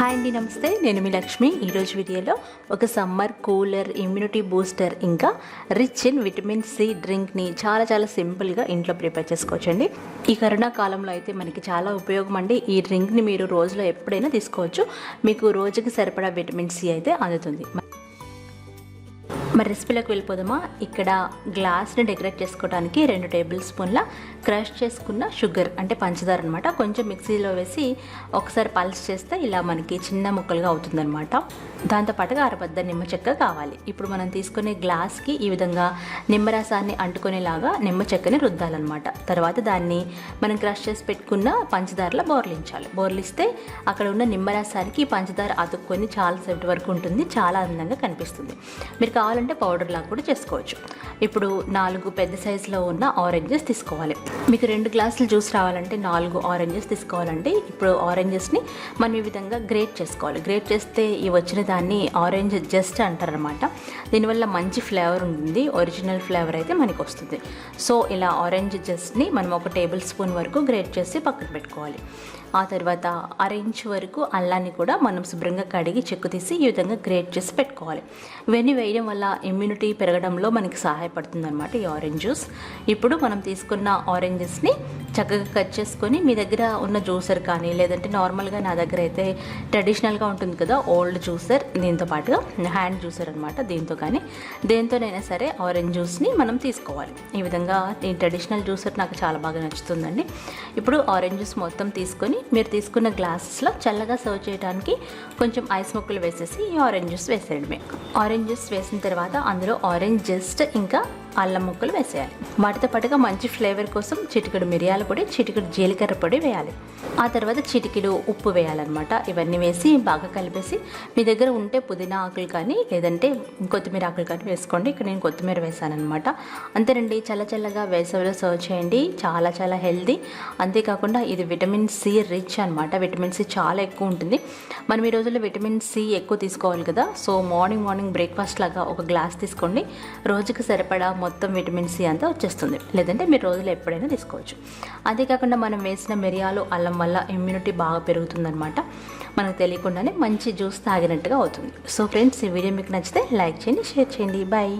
Hi అండి, నమస్తే. నేను మీ లక్ష్మి. ఈరోజు వీడియోలో ఒక సమ్మర్ కూలర్, ఇమ్యూనిటీ బూస్టర్ ఇంకా రిచ్ ఇన్ విటమిన్ సి డ్రింక్ని చాలా సింపుల్గా ఇంట్లో ప్రిపేర్ చేసుకోవచ్చండి. ఈ కరోనా కాలంలో అయితే మనకి చాలా ఉపయోగం అండి. ఈ డ్రింక్ని మీరు రోజులో ఎప్పుడైనా తీసుకోవచ్చు. మీకు రోజుకి సరిపడా విటమిన్ సి అయితే అందుతుంది. మరి రెసిపీలోకి వెళ్ళిపోదామా. ఇక్కడ గ్లాస్ని డెకరేట్ చేసుకోవడానికి 2 టేబుల్ స్పూన్ల క్రష్ చేసుకున్న షుగర్ అంటే పంచదార అనమాట. కొంచెం మిక్సీలో వేసి ఒకసారి పల్స్ చేస్తే ఇలా మనకి చిన్న ముక్కలుగా అవుతుందన్నమాట. దాంతోపాటుగా అరబద్ద నిమ్మ చెక్క కావాలి. ఇప్పుడు మనం తీసుకునే గ్లాస్కి ఈ విధంగా నిమ్మరసాన్ని అంటుకునేలాగా నిమ్మ చెక్కని రుద్దాలన్నమాట. తర్వాత దాన్ని మనం క్రష్ చేసి పెట్టుకున్న పంచదారలో బోర్లించాలి. బోర్లిస్తే అక్కడ ఉన్న నిమ్మరసానికి పంచదార అతుక్కొని చాలాసేపటి వరకు ఉంటుంది. చాలా అందంగా కనిపిస్తుంది. మీరు కావాలంటే పౌడర్ లాగా కూడా చేసుకోవచ్చు. ఇప్పుడు 4 పెద్ద సైజులో ఉన్న ఆరెంజెస్ తీసుకోవాలి. మీకు 2 గ్లాసులు జ్యూస్ రావాలంటే 4 ఆరెంజెస్ తీసుకోవాలండి. ఇప్పుడు ఆరెంజెస్ని మనం ఈ విధంగా గ్రేట్ చేసుకోవాలి. గ్రేట్ చేస్తే ఈ వచ్చిన దాన్ని ఆరెంజ్ జస్ట్ అంటారనమాట. దీనివల్ల మంచి ఫ్లేవర్ ఉంటుంది. ఒరిజినల్ ఫ్లేవర్ అయితే మనకి వస్తుంది. సో ఇలా ఆరెంజ్ జస్ట్ని మనం 1 టేబుల్ స్పూన్ వరకు గ్రేట్ చేసి పక్కన పెట్టుకోవాలి. ఆ తర్వాత 1/2 ఇంచ్ వరకు అల్లాన్ని కూడా మనం శుభ్రంగా కడిగి చెక్కు తీసి ఈ విధంగా గ్రేట్ చేసి పెట్టుకోవాలి. ఇవన్నీ వేయడం వల్ల ఇమ్యూనిటీ పెరగడంలో మనకి సహాయపడుతుంది అనమాట ఈ ఆరెంజ్ జ్యూస్. ఇప్పుడు మనం తీసుకున్న ఆరెంజెస్ని చక్కగా కట్ చేసుకొని మీ దగ్గర ఉన్న జ్యూసర్ కానీ, లేదంటే నార్మల్గా నా దగ్గర అయితే ట్రెడిషనల్గా ఉంటుంది కదా ఓల్డ్ జ్యూసర్, దీంతో పాటుగా హ్యాండ్ జ్యూసర్ అనమాట, దీంతో కానీ దేంతోనైనా సరే ఆరెంజ్ జ్యూస్ని మనం తీసుకోవాలి. ఈ విధంగా ఈ ట్రెడిషనల్ జ్యూసర్ నాకు చాలా బాగా నచ్చుతుందండి. ఇప్పుడు ఆరెంజ్ జ్యూస్ మొత్తం తీసుకొని మీరు తీసుకున్న గ్లాసెస్లో చల్లగా సర్వ్ చేయడానికి కొంచెం ఐస్ ముక్కలు వేసేసి ఈ ఆరెంజ్ జ్యూస్ వేసేయడమే. ఆరెంజ్ జ్యూస్ వేసిన తర్వాత అందులో ఆరెంజ్ జస్ట్ ఇంకా అల్లం ముక్కలు వేసేయాలి. వాటితో పాటుగా మంచి ఫ్లేవర్ కోసం చిటికెడు మిరియాల పొడి, చిటికెడు జీలకర్ర పొడి వేయాలి. ఆ తర్వాత చిటికెడు ఉప్పు వేయాలన్నమాట. ఇవన్నీ వేసి బాగా కలిపేసి మీ దగ్గర ఉంటే పుదీనా ఆకులు కానీ లేదంటే కొత్తిమీర ఆకులు కానీ వేసుకోండి. ఇక్కడ నేను కొత్తిమీర వేసానమాట. అంతేనండి, చల్లగా వేసవిలో సర్వ్ చేయండి. చాలా హెల్దీ. అంతేకాకుండా ఇది విటమిన్ సి రిచ్ అనమాట. విటమిన్ సి చాలా ఎక్కువ ఉంటుంది. మనం ఈ రోజుల్లో విటమిన్ సి ఎక్కువ తీసుకోవాలి కదా. సో మార్నింగ్ బ్రేక్ఫాస్ట్ లాగా ఒక గ్లాస్ తీసుకోండి. రోజుకి సరిపడా మొత్తం విటమిన్ సి అంతా వచ్చేస్తుంది. లేదంటే మీరు రోజులో ఎప్పుడైనా తీసుకోవచ్చు. అంతేకాకుండా మనం వేసిన మిరియాలు, అల్లం వల్ల ఇమ్యూనిటీ బాగా పెరుగుతుందన్నమాట. మనకు తెలియకుండానే మంచి జ్యూస్ తాగినట్టుగా అవుతుంది. సో ఫ్రెండ్స్, ఈ వీడియో మీకు నచ్చితే లైక్ చేయండి, షేర్ చేయండి. బాయ్.